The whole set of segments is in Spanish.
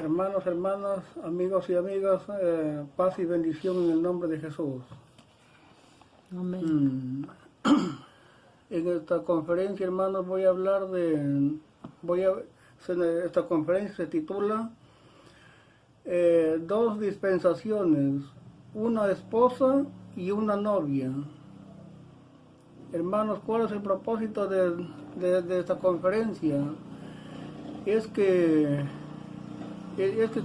Hermanos, hermanas, amigos y amigas, paz y bendición en el nombre de Jesús. Amén. En esta conferencia, hermanos, esta conferencia se titula Dos dispensaciones, una esposa y una novia. Hermanos, ¿cuál es el propósito de esta conferencia? Es que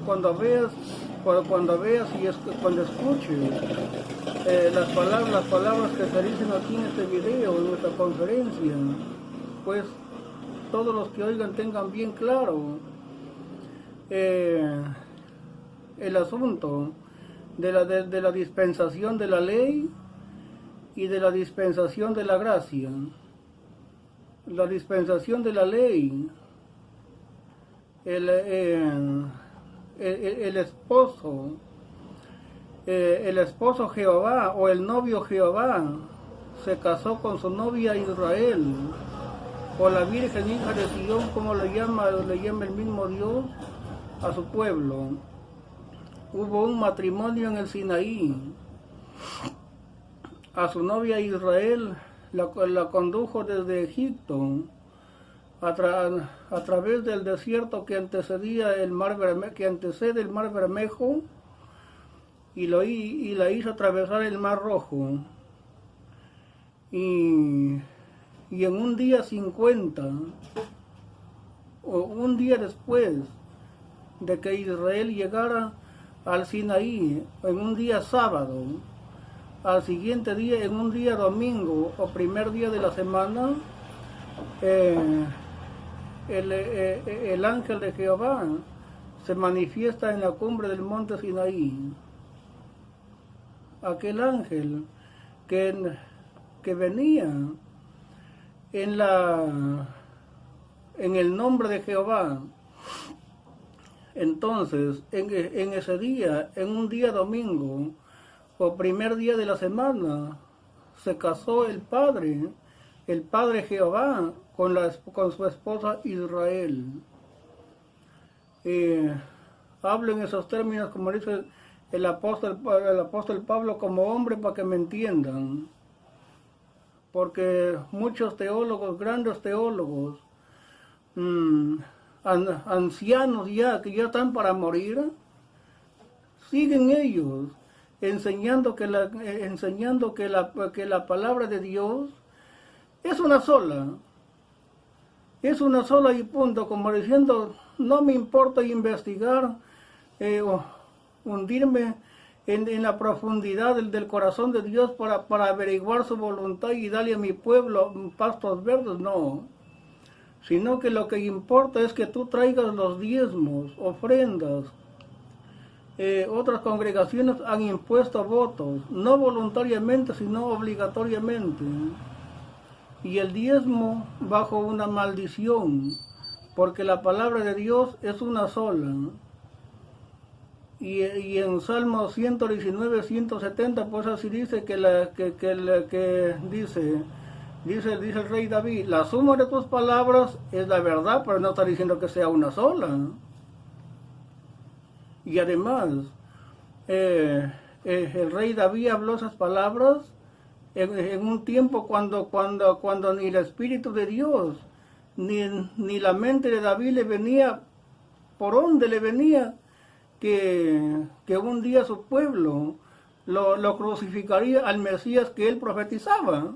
cuando veas y cuando escuches las palabras que se dicen aquí en este video, en esta conferencia, pues todos los que oigan tengan bien claro el asunto de la dispensación de la ley y de la dispensación de la gracia. La dispensación de la ley, el esposo Jehová o el novio Jehová se casó con su novia Israel, o la Virgen hija de Sion, como le llama el mismo Dios a su pueblo. Hubo un matrimonio en el Sinaí. A su novia Israel la condujo desde Egipto a través del desierto que antecede el Mar Bermejo, y la hizo atravesar el Mar Rojo. Y en un día 50, o un día después de que Israel llegara al Sinaí, en un día sábado, al siguiente día, en un día domingo o primer día de la semana, el ángel de Jehová se manifiesta en la cumbre del monte Sinaí. Aquel ángel que venía en el nombre de Jehová. Entonces, en ese día, en un día domingo o primer día de la semana, se casó el padre Jehová con su esposa Israel. Hablo en esos términos, como dice el apóstol Pablo, como hombre, para que me entiendan. Porque muchos teólogos, grandes teólogos, ancianos ya, que ya están para morir, siguen ellos enseñando que la palabra de Dios es una sola y punto, como diciendo, no me importa investigar o hundirme en la profundidad del corazón de Dios para averiguar su voluntad y darle a mi pueblo pastos verdes, no. Sino que lo que importa es que tú traigas los diezmos, ofrendas. Otras congregaciones han impuesto votos, no voluntariamente, sino obligatoriamente. Y el diezmo bajo una maldición, porque la palabra de Dios es una sola. Y en Salmo 119, 170, pues así dice dice el rey David, la suma de tus palabras es la verdad, pero no está diciendo que sea una sola. Y además, el rey David habló esas palabras en un tiempo cuando ni el Espíritu de Dios, ni la mente de David le venía, por dónde le venía, que un día su pueblo lo crucificaría al Mesías que él profetizaba.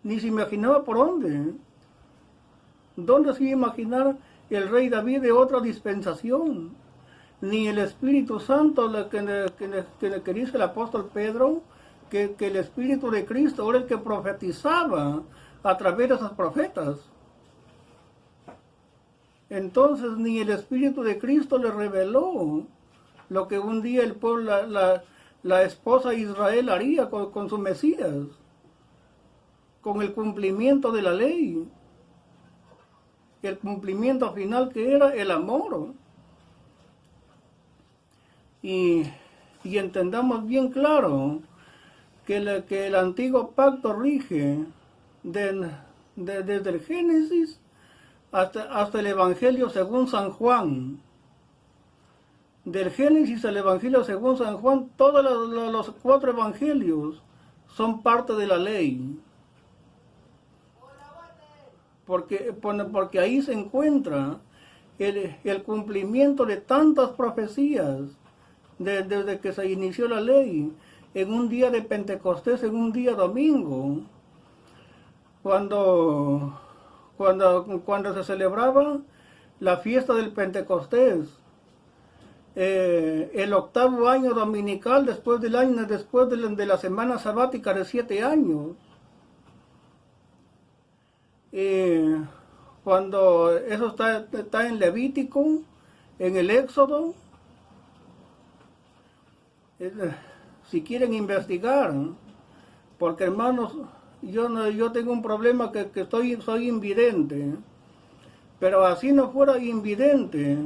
Ni se imaginaba por dónde. ¿Dónde se iba a imaginar el rey David de otra dispensación? Ni el Espíritu Santo, que dice el apóstol Pedro, que el Espíritu de Cristo era el que profetizaba a través de esos profetas. Entonces ni el Espíritu de Cristo le reveló lo que un día el pueblo, la esposa Israel haría con su Mesías, con el cumplimiento de la ley, el cumplimiento final que era el amor. Y entendamos bien claro que el antiguo pacto rige desde el Génesis hasta el Evangelio según San Juan. Del Génesis al Evangelio según San Juan, todos los 4 evangelios son parte de la ley. Porque ahí se encuentra el cumplimiento de tantas profecías desde que se inició la ley, en un día de Pentecostés, en un día domingo, cuando se celebraba la fiesta del Pentecostés, el 8º año dominical después de la semana sabática de 7 años. Cuando eso está en Levítico, en el Éxodo, si quieren investigar, porque hermanos, yo tengo un problema que soy invidente, pero así no fuera invidente,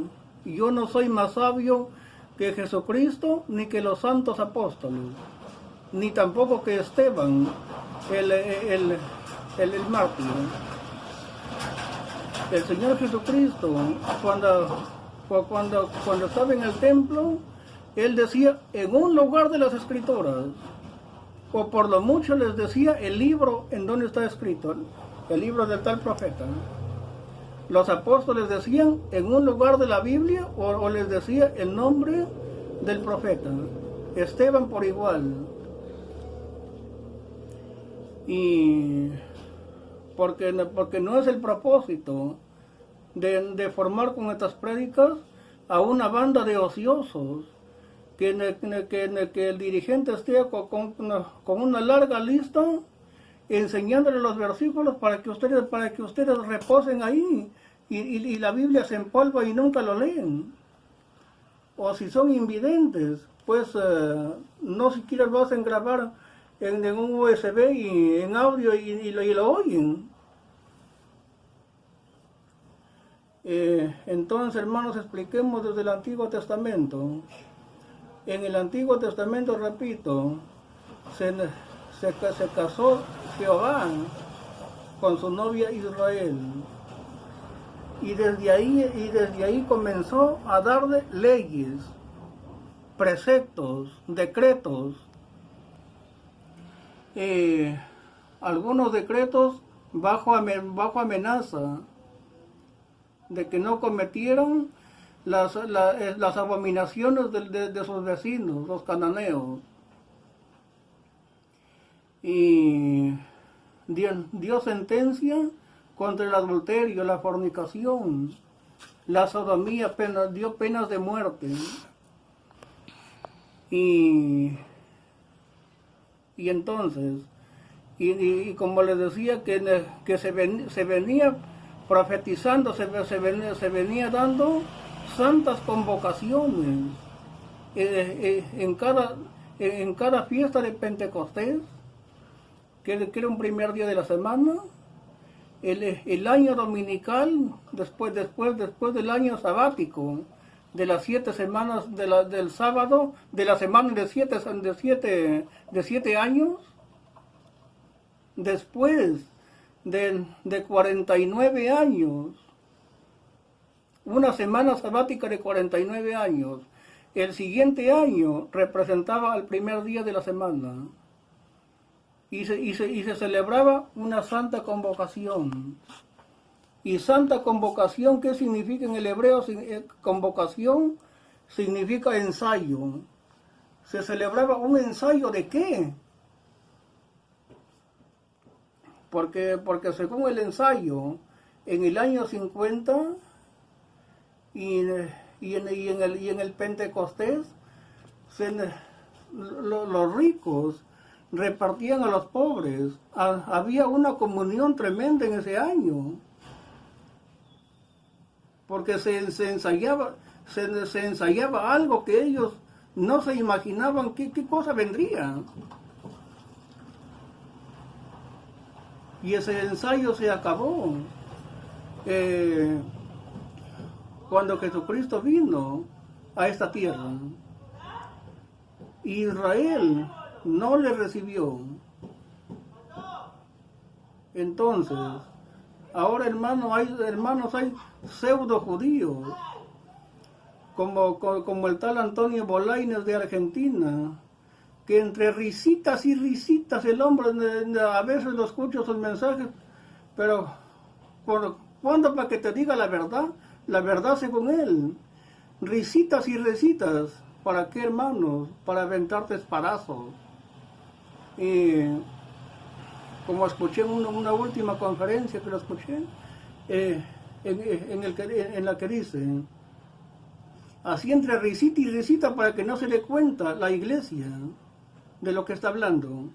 yo no soy más sabio que Jesucristo ni que los santos apóstoles, ni tampoco que Esteban, el mártir. El Señor Jesucristo, cuando estaba en el templo, Él decía, en un lugar de las Escrituras, o por lo mucho les decía el libro en donde está escrito, el libro del tal profeta. Los apóstoles decían en un lugar de la Biblia, o les decía el nombre del profeta. Esteban por igual. Y porque no es el propósito de formar con estas prédicas a una banda de ociosos, que el dirigente esté con una larga lista enseñándole los versículos para que ustedes reposen ahí y la Biblia se empolva y nunca lo leen. O si son invidentes, pues no siquiera lo hacen grabar en un USB y en audio y lo oyen. Entonces, hermanos, expliquemos desde el Antiguo Testamento. En el Antiguo Testamento, repito, se casó Jehová con su novia Israel. Y desde ahí comenzó a darle leyes, preceptos, decretos. Algunos decretos bajo amenaza de que no cometieran las abominaciones de sus vecinos, los cananeos. Y dio sentencia contra el adulterio, la fornicación, la sodomía, dio penas de muerte. Y entonces, y como les decía, que se venía profetizando, se venía dando santas convocaciones en cada fiesta de Pentecostés, que era un primer día de la semana, el año dominical, después del año sabático, de las 7 semanas del sábado, de la semana de 7 años, después de 49 años, una semana sabática de 49 años, el siguiente año representaba al primer día de la semana. Y se celebraba una santa convocación. Y santa convocación, ¿qué significa en el hebreo? Convocación significa ensayo. ¿Se celebraba un ensayo de qué? Porque según el ensayo, en el año 50 y en el Pentecostés, los ricos repartían a los pobres. Había una comunión tremenda en ese año, porque se ensayaba algo que ellos no se imaginaban qué cosa vendría. Y ese ensayo se acabó cuando Jesucristo vino a esta tierra. Israel no le recibió. Entonces, Ahora, hermanos, hay pseudo judíos, como el tal Antonio Bolaños de Argentina, que entre risitas y risitas el hombre a veces lo escucho sus mensajes, pero ¿cuándo para que te diga la verdad según él? Risitas y risitas, ¿para qué, hermanos? Para aventarte espadazos. Como escuché en una última conferencia que lo escuché, en la que dice, así entre risita y risita para que no se dé cuenta la iglesia de lo que está hablando.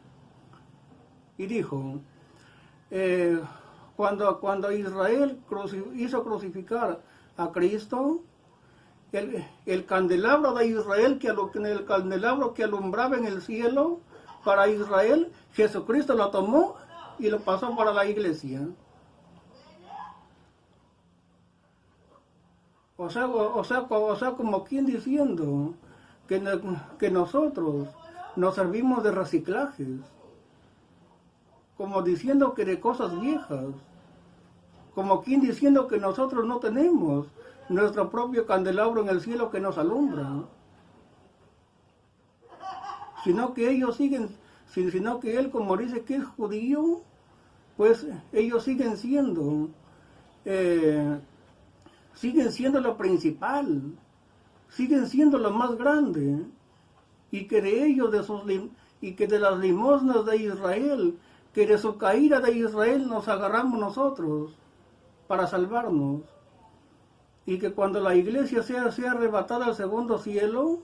Y dijo, cuando Israel hizo crucificar a Cristo, el candelabro de Israel, el candelabro que alumbraba en el cielo para Israel, Jesucristo lo tomó y lo pasó para la iglesia. O sea, como quien diciendo que nosotros nos servimos de reciclajes, como diciendo que de cosas viejas, como quien diciendo que nosotros no tenemos nuestro propio candelabro en el cielo que nos alumbra, sino que ellos sino que él, como dice que es judío, pues ellos siguen siendo lo principal, siguen siendo lo más grande, y que de ellos, y que de las limosnas de Israel, que de su caída de Israel nos agarramos nosotros para salvarnos, y que cuando la iglesia sea arrebatada al segundo cielo,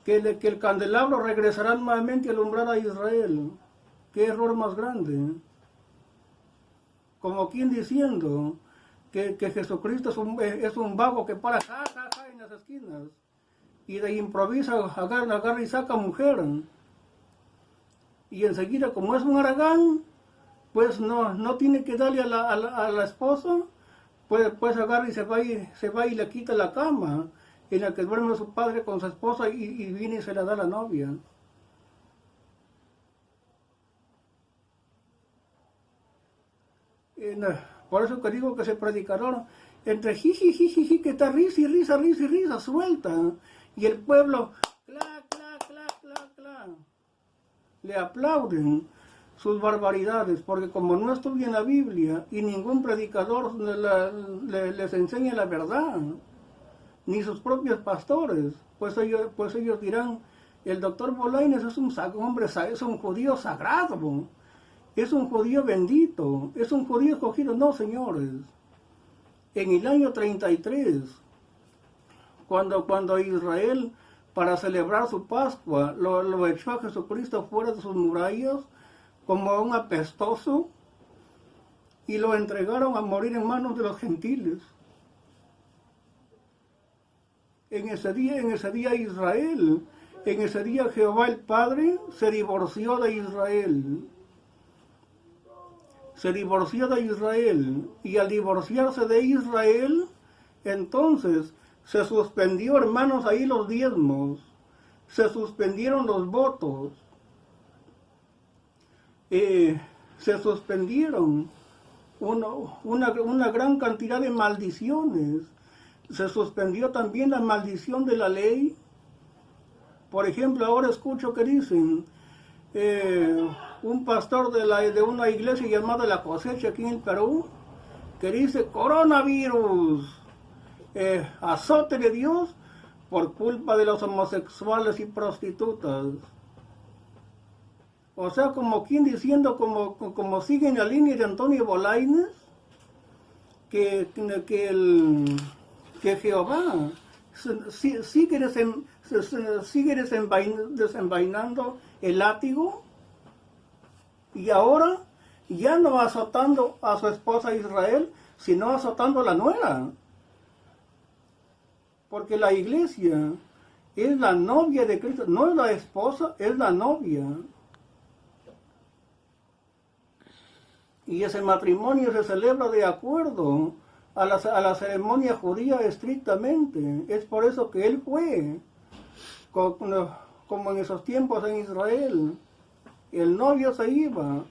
que el candelabro regresará nuevamente a alumbrar a Israel. Qué error más grande. Como quien diciendo que Jesucristo es un vago que para en las esquinas y de improviso agarra y saca mujer. Y enseguida, como es un aragán, pues no tiene que darle a la esposa, pues agarra y se va y le quita la cama en la que duerme su padre con su esposa y viene y se la da a la novia. Por eso que digo que se predicaron entre jiji, que está risa y risa, suelta. Y el pueblo, cla, le aplauden sus barbaridades, porque como no estudia en la Biblia y ningún predicador les enseña la verdad, ni sus propios pastores, pues ellos dirán, el doctor Bolaños es un hombre, es un judío sagrado, es un judío bendito, es un judío escogido. No, señores. En el año 33, cuando Israel, para celebrar su Pascua, lo echó a Jesucristo fuera de sus murallas como a un apestoso y lo entregaron a morir en manos de los gentiles. En ese día Israel, en ese día Jehová el Padre se divorció de Israel. Se divorció de Israel, y al divorciarse de Israel, entonces se suspendió, hermanos, ahí los diezmos, se suspendieron los votos, se suspendieron una gran cantidad de maldiciones, se suspendió también la maldición de la ley. Por ejemplo, ahora escucho que dicen, un pastor de una iglesia llamada La Cosecha aquí en el Perú, que dice, coronavirus, azote de Dios por culpa de los homosexuales y prostitutas. O sea, como quien diciendo, como sigue en la línea de Antonio Bolaños, que Jehová sigue desenvainando el látigo, y ahora ya no azotando a su esposa Israel, sino azotando a la nuera. Porque la iglesia es la novia de Cristo, no es la esposa, es la novia. Y ese matrimonio se celebra de acuerdo a la ceremonia judía estrictamente. Es por eso que él fue, como en esos tiempos en Israel, el novio se iba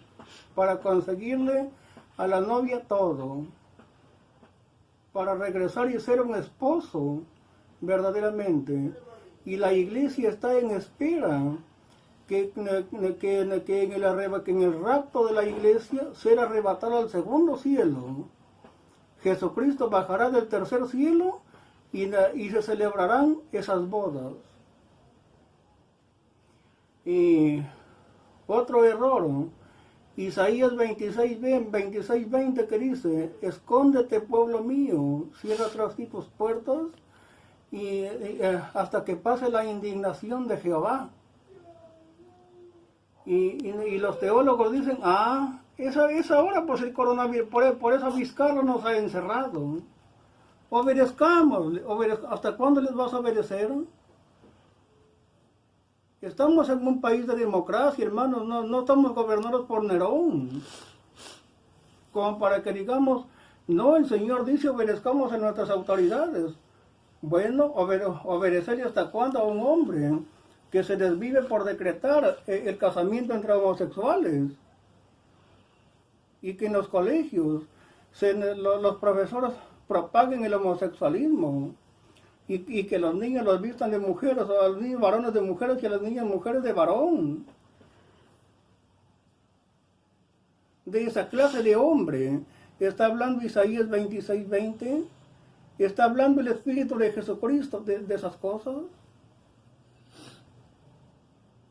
para conseguirle a la novia todo, para regresar y ser un esposo verdaderamente. Y la iglesia está en espera que en el rapto de la iglesia será arrebatada al segundo cielo. Jesucristo bajará del tercer cielo y se celebrarán esas bodas. Y otro error, Isaías 26:20 que dice, escóndete pueblo mío, cierra tras ti tus puertas y hasta que pase la indignación de Jehová. Y los teólogos dicen, esa hora pues el coronavirus, por eso Vizcarra nos ha encerrado. Obedezcamos, ¿hasta cuándo les vas a obedecer? Estamos en un país de democracia, hermanos, no estamos gobernados por Nerón. Como para que digamos, no, el Señor dice obedezcamos a nuestras autoridades. Bueno, obedecer hasta cuándo a un hombre que se desvive por decretar el casamiento entre homosexuales. Y que en los colegios los profesores propaguen el homosexualismo. Y que los niños los vistan de mujeres, o a los niños varones de mujeres y a las niñas mujeres de varón. De esa clase de hombre está hablando Isaías 26:20. Está hablando el Espíritu de Jesucristo de esas cosas.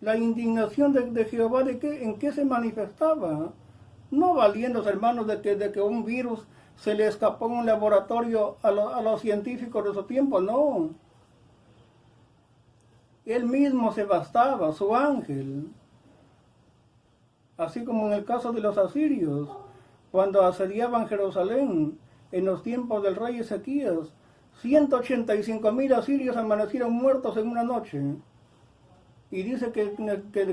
La indignación de Jehová, ¿en qué se manifestaba? No valiendo, hermanos, de que un virus se le escapó en un laboratorio a los científicos de su tiempo, no. Él mismo se bastaba, su ángel. Así como en el caso de los asirios, cuando asediaban Jerusalén en los tiempos del rey Ezequías, 185,000 asirios amanecieron muertos en una noche. Y dice que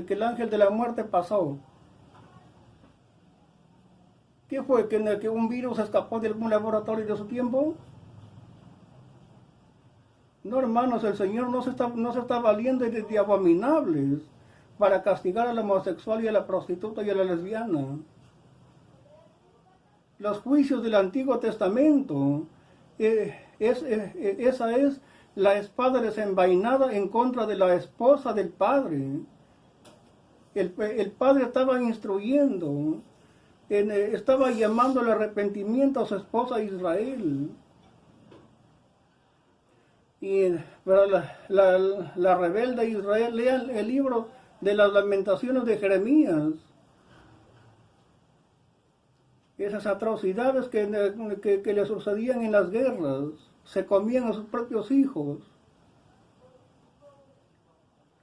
el ángel de la muerte pasó. ¿Qué fue? ¿Que un virus escapó de algún laboratorio de su tiempo? No, hermanos, el Señor no se está valiendo de abominables para castigar al homosexual y a la prostituta y a la lesbiana. Los juicios del Antiguo Testamento, esa es la espada desenvainada en contra de la esposa del padre. El padre estaba instruyendo, estaba llamando al arrepentimiento a su esposa Israel. Pero la rebelde Israel, lean el libro de las lamentaciones de Jeremías. Esas atrocidades que le sucedían en las guerras, se comían a sus propios hijos.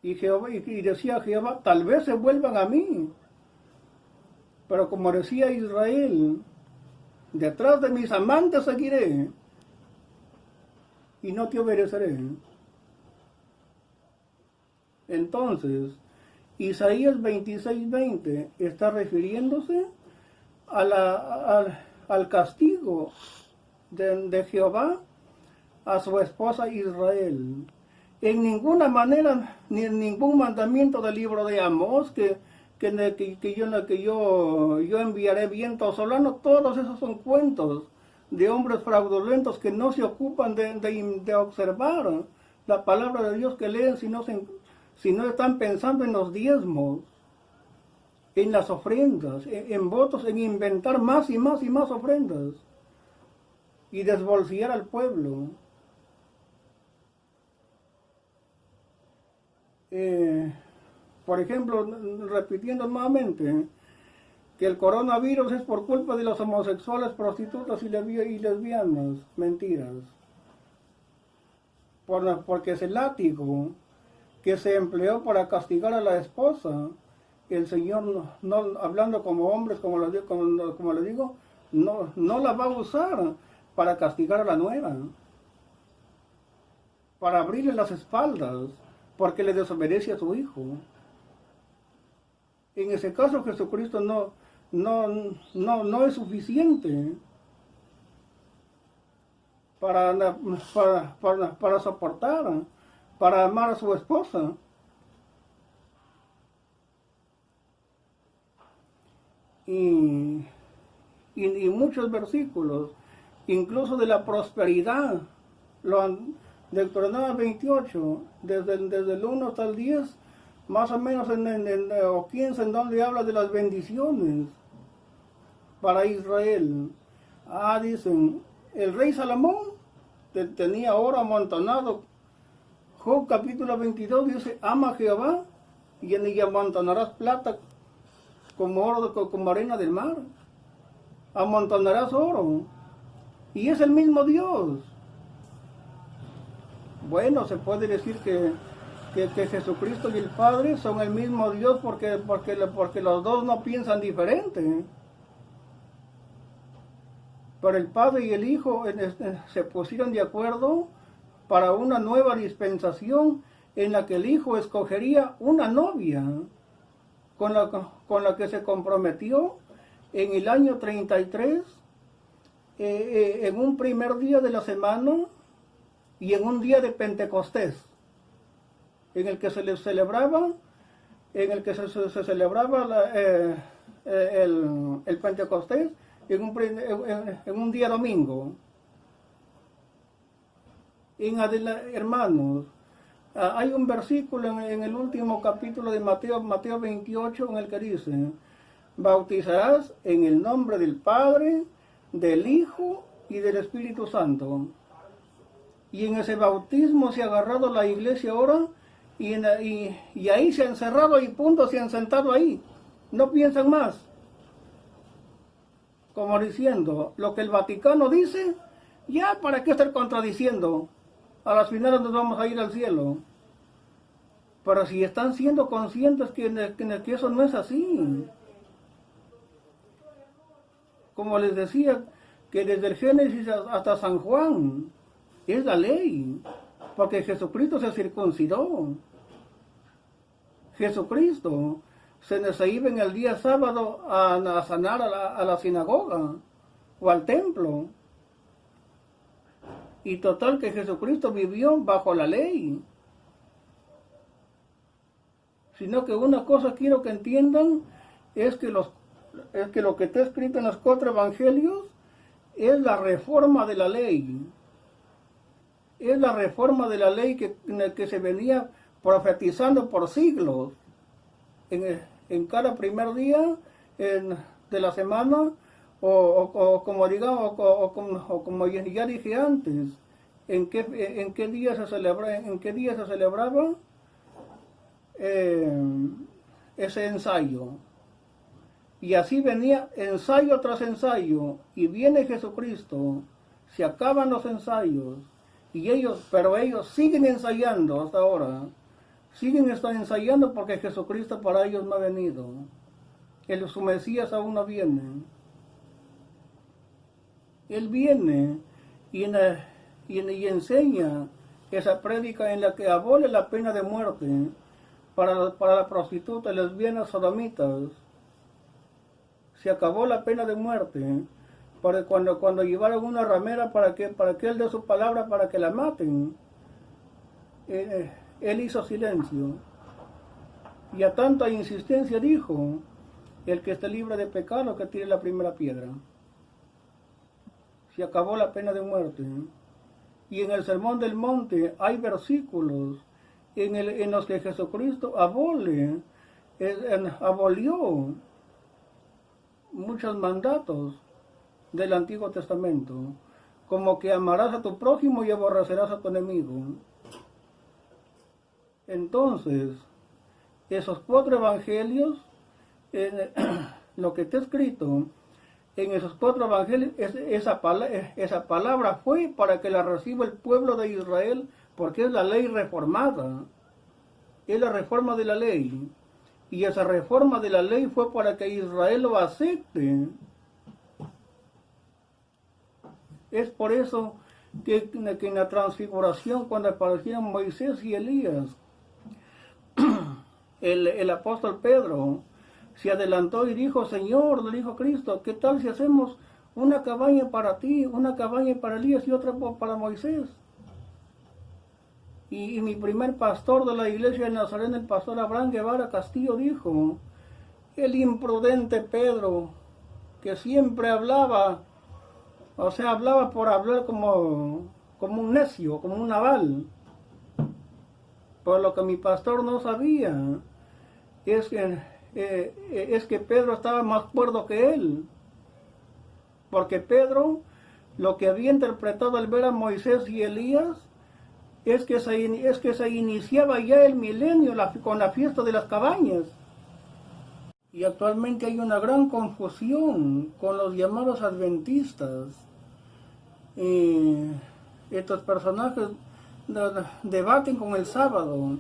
Y decía Jehová, tal vez se vuelvan a mí. Pero como decía Israel, detrás de mis amantes seguiré y no te obedeceré. Entonces, Isaías 26:20 está refiriéndose al castigo de Jehová a su esposa Israel. En ninguna manera, ni en ningún mandamiento del libro de Amós, que yo enviaré viento solano, todos esos son cuentos de hombres fraudulentos que no se ocupan de observar la palabra de Dios que leen, si no están pensando en los diezmos, en las ofrendas, en votos, en inventar más y más y más ofrendas y desbolsillar al pueblo. Por ejemplo, repitiendo nuevamente, que el coronavirus es por culpa de los homosexuales, prostitutas y lesbianas. Mentiras. Porque ese látigo que se empleó para castigar a la esposa, el Señor, no hablando como hombres, como les digo, no la va a usar para castigar a la nuera, para abrirle las espaldas, porque le desobedece a su hijo. En ese caso Jesucristo no es suficiente para soportar, para amar a su esposa. Y y muchos versículos, incluso de la prosperidad, Deuteronomio 28, desde el 1 hasta el 10, más o menos o 15, en donde habla de las bendiciones para Israel. Dicen, el rey Salomón tenía oro amontonado. Job capítulo 22 dice, ama a Jehová y amontonarás plata como oro, como arena del mar. Amontonarás oro. Y es el mismo Dios. Bueno, se puede decir que Jesucristo y el Padre son el mismo Dios porque los dos no piensan diferente. Pero el Padre y el Hijo se pusieron de acuerdo para una nueva dispensación en la que el Hijo escogería una novia con la que se comprometió en el año 33, en un primer día de la semana y en un día de Pentecostés, en el que se celebraba el Pentecostés en un día domingo. Hermanos, hay un versículo en el último capítulo de Mateo 28, en el que dice, bautizarás en el nombre del Padre, del Hijo y del Espíritu Santo. Y en ese bautismo se ha agarrado la iglesia ahora, y ahí se han encerrado y punto, se han sentado ahí. No piensan más. Como diciendo, lo que el Vaticano dice, ya para qué estar contradiciendo. A las finales nos vamos a ir al cielo. Pero si están siendo conscientes que eso no es así. Como les decía, que desde el Génesis hasta San Juan es la ley, porque Jesucristo se circuncidó. Jesucristo se iba en el día sábado a sanar a la sinagoga o al templo. Y total que Jesucristo vivió bajo la ley. Sino que una cosa quiero que entiendan es que lo que está escrito en los 4 evangelios es la reforma de la ley. Es la reforma de la ley que se venía profetizando por siglos. En cada primer día de la semana, o como digamos, o como ya dije antes, en qué día se celebraba ese ensayo. Y así venía ensayo tras ensayo, y viene Jesucristo, se acaban los ensayos, pero ellos siguen ensayando hasta ahora. Siguen ensayando porque Jesucristo para ellos no ha venido. Su Mesías aún no viene. Él viene y enseña esa prédica en la que abole la pena de muerte para la prostituta, lesbianas, sodomitas. Se acabó la pena de muerte para cuando llevaron una ramera para que él dé su palabra para que la maten. Él hizo silencio. Y a tanta insistencia dijo, el que esté libre de pecado que tire la primera piedra. Se acabó la pena de muerte. Y en el Sermón del Monte hay versículos en los que Jesucristo abolió muchos mandatos del Antiguo Testamento, como que amarás a tu prójimo y aborrecerás a tu enemigo. Entonces, esos 4 evangelios, lo que está escrito en esos 4 evangelios, esa palabra fue para que la reciba el pueblo de Israel, porque es la ley reformada, es la reforma de la ley, y esa reforma de la ley fue para que Israel lo acepte. Es por eso que en la transfiguración, cuando aparecieron Moisés y Elías, el apóstol Pedro se adelantó y dijo, Señor, le dijo Cristo, ¿qué tal si hacemos una cabaña para ti, una cabaña para Elías y otra para Moisés? Y mi primer pastor de la iglesia de Nazaret, el pastor Abraham Guevara Castillo, dijo, el imprudente Pedro que siempre hablaba, o sea, hablaba por hablar como un necio, como un naval. Por lo que mi pastor no sabía es que Pedro estaba más cuerdo que él. Porque Pedro, lo que había interpretado al ver a Moisés y Elías, es que se iniciaba ya el milenio con la fiesta de las cabañas. Y actualmente hay una gran confusión con los llamados adventistas. Estos personajes debaten con el sábado.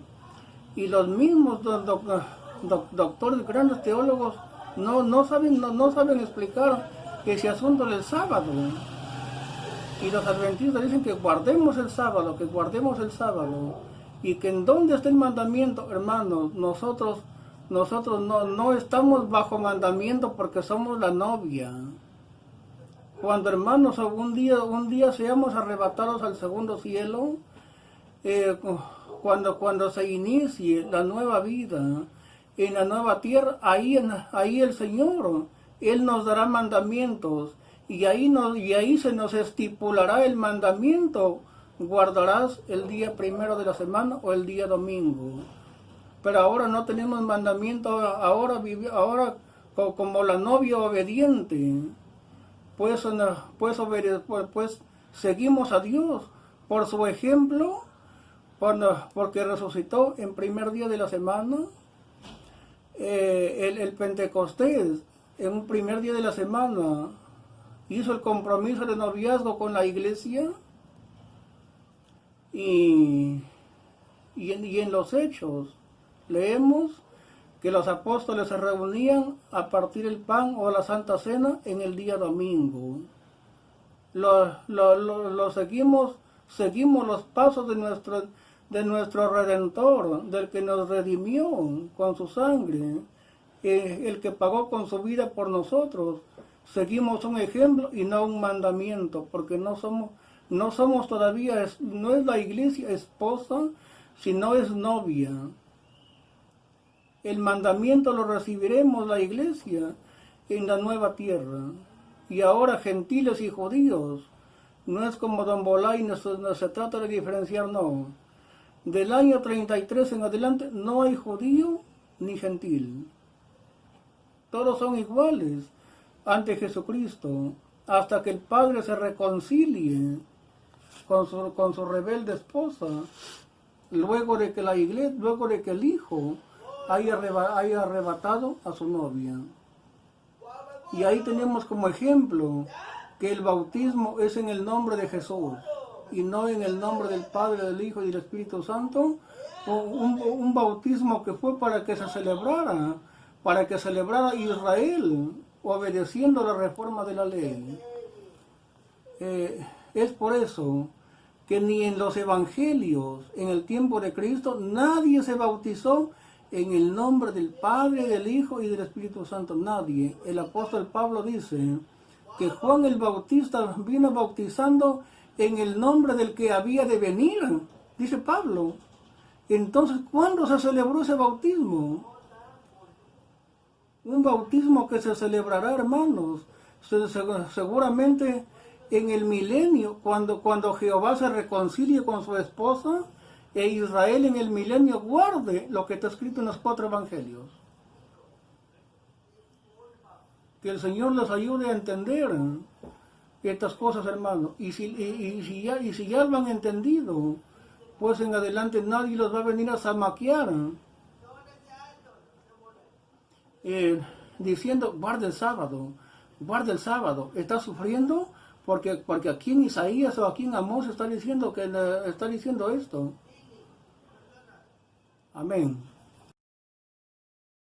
Y los mismos doctores, grandes teólogos, no saben explicar ese asunto del sábado. Y los adventistas dicen que guardemos el sábado, y que en dónde está el mandamiento, hermanos. Nosotros no estamos bajo mandamiento porque somos la novia. Cuando, hermanos, un día seamos arrebatados al segundo cielo, cuando se inicie la nueva vida en la nueva tierra, ahí el Señor, Él nos dará mandamientos, y ahí se nos estipulará el mandamiento: guardarás el día primero de la semana o el día domingo. Pero ahora no tenemos mandamiento, ahora como la novia obediente, pues seguimos a Dios por su ejemplo, porque resucitó en primer día de la semana. El Pentecostés, en un primer día de la semana, hizo el compromiso de noviazgo con la iglesia. Y en los Hechos leemos que los apóstoles se reunían a partir el pan o la Santa Cena en el día domingo. Seguimos los pasos de nuestro Redentor, del que nos redimió con su sangre, el que pagó con su vida por nosotros. Seguimos un ejemplo y no un mandamiento, porque no somos todavía, no es la iglesia esposa, sino es novia. El mandamiento lo recibiremos la iglesia en la nueva tierra. Y ahora gentiles y judíos, no es como Don Bolay, no se trata de diferenciar, no. Del año 33 en adelante no hay judío ni gentil. Todos son iguales ante Jesucristo, hasta que el Padre se reconcilie con su rebelde esposa, luego de que el Hijo haya arrebatado a su novia. Y ahí tenemos como ejemplo que el bautismo es en el nombre de Jesús y no en el nombre del Padre, del Hijo y del Espíritu Santo. Un bautismo que fue para que celebrara Israel, obedeciendo la reforma de la ley. Es por eso que ni en los evangelios, en el tiempo de Cristo, nadie se bautizó en el nombre del Padre, del Hijo y del Espíritu Santo. Nadie. El apóstol Pablo dice que Juan el Bautista vino bautizando en el nombre del que había de venir, dice Pablo. Entonces, ¿cuándo se celebró ese bautismo? Un bautismo que se celebrará, hermanos, seguramente en el milenio, cuando Jehová se reconcilie con su esposa, e Israel en el milenio guarde lo que está escrito en los 4 evangelios. Que el Señor les ayude a entender estas cosas, hermanos. Y si ya lo han entendido, pues en adelante nadie los va a venir a zamaquear diciendo: guarda el sábado. ¿Está sufriendo? Porque aquí en Isaías o aquí en Amós está diciendo esto. Amén.